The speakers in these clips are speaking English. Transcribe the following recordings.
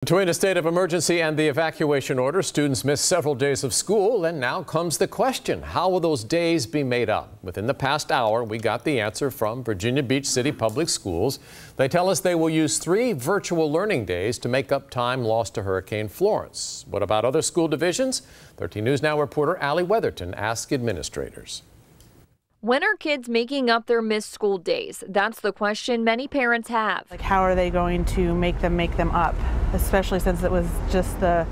Between a state of emergency and the evacuation order, students missed several days of school, and now comes the question, how will those days be made up? Within the past hour, we got the answer from Virginia Beach City Public Schools. They tell us they will use 3 virtual learning days to make up time lost to Hurricane Florence. What about other school divisions? 13 News Now reporter Ali Weatherton asked administrators. When are kids making up their missed school days? That's the question many parents have. Like, how are they going to make them up, especially since it was just the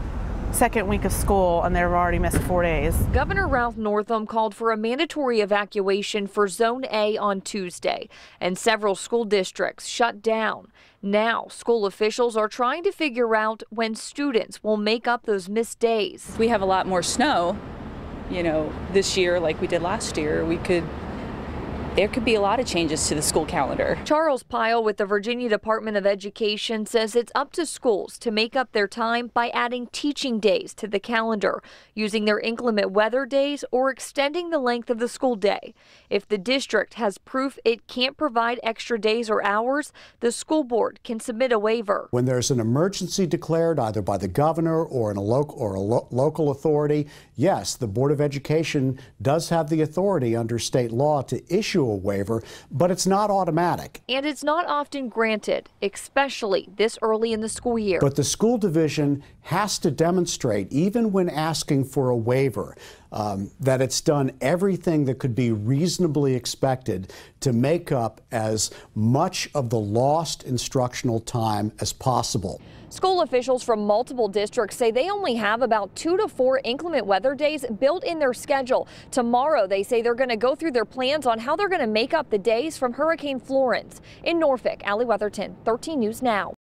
second week of school and they've already missed 4 days. Governor Northam called for a mandatory evacuation for Zone A on Tuesday, and several school districts shut down. Now, school officials are trying to figure out when students will make up those missed days. We have a lot more snow, this year like we did last year. There could be a lot of changes to the school calendar. Charles Pyle with the Virginia Department of Education says it's up to schools to make up their time by adding teaching days to the calendar, using their inclement weather days, or extending the length of the school day. If the district has proof it can't provide extra days or hours, the school board can submit a waiver. When there's an emergency declared either by the governor or a local authority, yes, the Board of Education does have the authority under state law to issue a waiver, but it's not automatic. And it's not often granted, especially this early in the school year. But the school division has to demonstrate, even when asking for a waiver, that it's done everything that could be reasonably expected to make up as much of the lost instructional time as possible. School officials from multiple districts say they only have about 2 to 4 inclement weather days built in their schedule. Tomorrow, they say they're going to go through their plans on how they're going to make up the days from Hurricane Florence. In Norfolk, Ali Weatherton, 13 News Now.